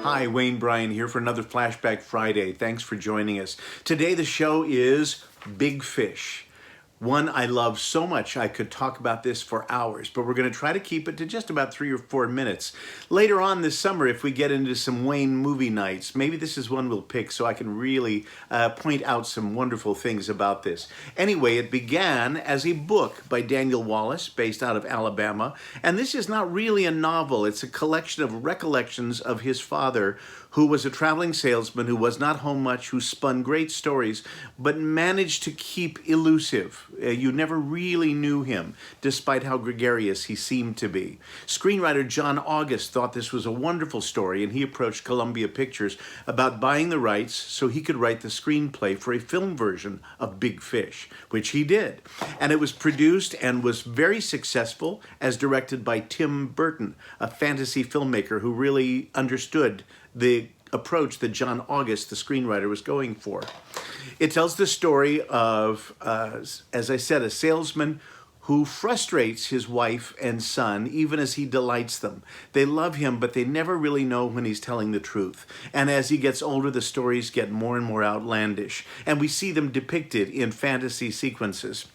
Hi, Wayne Bryan here for another Flashback Friday. Thanks for joining us. Today the show is Big Fish. One I love so much I could talk about this for hours, but we're going to try to keep it to just about 3 or 4 minutes. Later on this summer, if we get into some Wayne movie nights, maybe this is one we'll pick so I can really point out some wonderful things about this. Anyway, it began as a book by Daniel Wallace, based out of Alabama, and this is not really a novel. It's a collection of recollections of his father, who was a traveling salesman, who was not home much, who spun great stories, but managed to keep elusive. You never really knew him, despite how gregarious he seemed to be. Screenwriter John August thought this was a wonderful story, and he approached Columbia Pictures about buying the rights so he could write the screenplay for a film version of Big Fish, which he did. And it was produced and was very successful, as directed by Tim Burton, a fantasy filmmaker who really understood the approach that John August, the screenwriter, was going for. It tells the story of, as I said, a salesman who frustrates his wife and son even as he delights them. They love him, but they never really know when he's telling the truth. And as he gets older, the stories get more and more outlandish, and we see them depicted in fantasy sequences.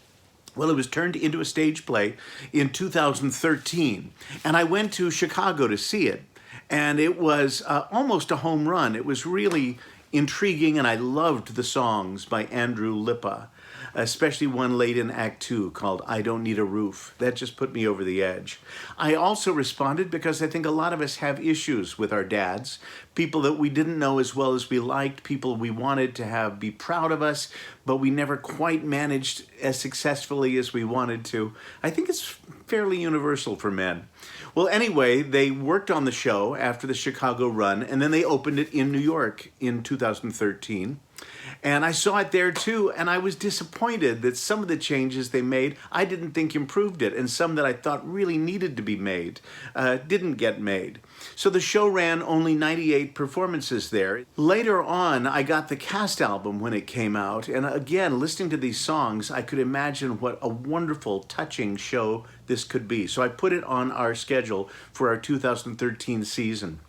Well, it was turned into a stage play in 2013, and I went to Chicago to see it. And it was almost a home run. It was really intriguing, and I loved the songs by Andrew Lippa, especially one late in Act 2 called I Don't Need a Roof. That just put me over the edge. I also responded because I think a lot of us have issues with our dads, people that we didn't know as well as we liked, people we wanted to have be proud of us, but we never quite managed as successfully as we wanted to. I think it's fairly universal for men. Well, anyway, they worked on the show after the Chicago run, and then they opened it in New York in 2013. And I saw it there too, and I was disappointed that some of the changes they made I didn't think improved it, and some that I thought really needed to be made didn't get made. So the show ran only 98 performances there. Later on, I got the cast album when it came out, and again, listening to these songs, I could imagine what a wonderful, touching show this could be. So I put it on our schedule for our 2013 season.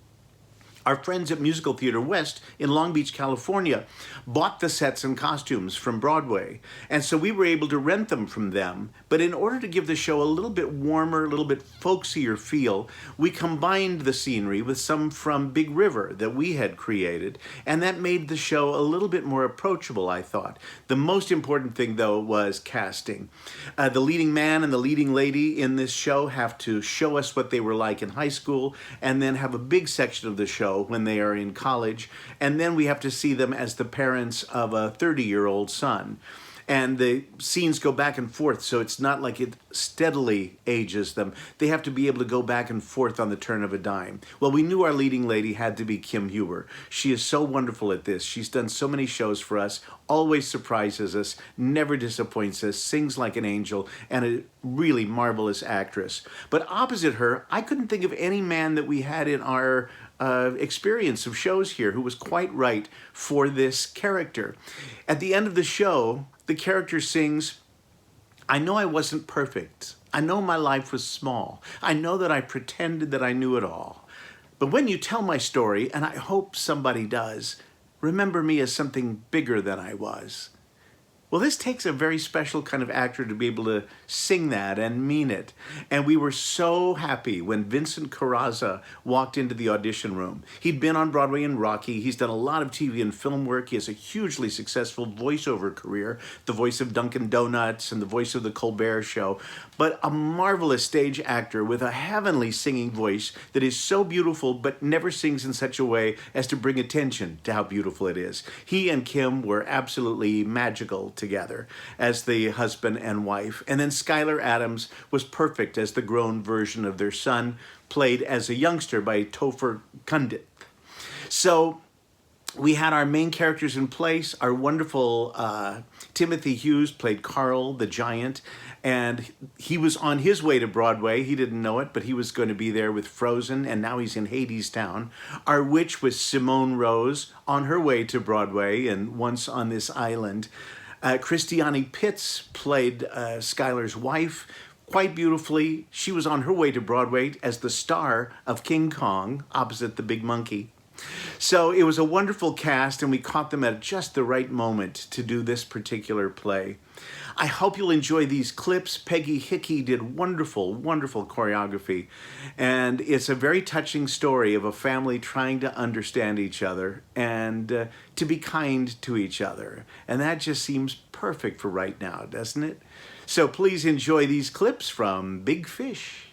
Our friends at Musical Theater West in Long Beach, California, bought the sets and costumes from Broadway. And so we were able to rent them from them. But in order to give the show a little bit warmer, a little bit folksier feel, we combined the scenery with some from Big River that we had created. And that made the show a little bit more approachable, I thought. The most important thing, though, was casting. The leading man and the leading lady in this show have to show us what they were like in high school, and then have a big section of the show when they are in college, and then we have to see them as the parents of a 30-year-old son. And the scenes go back and forth, so it's not like it steadily ages them. They have to be able to go back and forth on the turn of a dime. Well, we knew our leading lady had to be Kim Huber. She is so wonderful at this. She's done so many shows for us, always surprises us, never disappoints us, sings like an angel, and a really marvelous actress. But opposite her, I couldn't think of any man that we had in our experience of shows here who was quite right for this character. At the end of the show, the character sings, I know I wasn't perfect. I know my life was small. I know that I pretended that I knew it all. But when you tell my story, and I hope somebody does, remember me as something bigger than I was. Well, this takes a very special kind of actor to be able to sing that and mean it. And we were so happy when Vincent Carrazza walked into the audition room. He'd been on Broadway in Rocky. He's done a lot of TV and film work. He has a hugely successful voiceover career, the voice of Dunkin' Donuts and the voice of The Colbert Show. But a marvelous stage actor with a heavenly singing voice that is so beautiful but never sings in such a way as to bring attention to how beautiful it is. He and Kim were absolutely magical together as the husband and wife. And then Skylar Adams was perfect as the grown version of their son, played as a youngster by Topher Kundit. So we had our main characters in place. Our wonderful Timothy Hughes played Carl the Giant, and he was on his way to Broadway. He didn't know it, but he was going to be there with Frozen, and now he's in Hadestown. Our witch was Simone Rose, on her way to Broadway and Once on This Island. Christiane Pitts played Skylar's wife quite beautifully. She was on her way to Broadway as the star of King Kong, opposite the Big Monkey. So it was a wonderful cast, and we caught them at just the right moment to do this particular play. I hope you'll enjoy these clips. Peggy Hickey did wonderful, wonderful choreography. And it's a very touching story of a family trying to understand each other and to be kind to each other. And that just seems perfect for right now, doesn't it? So please enjoy these clips from Big Fish.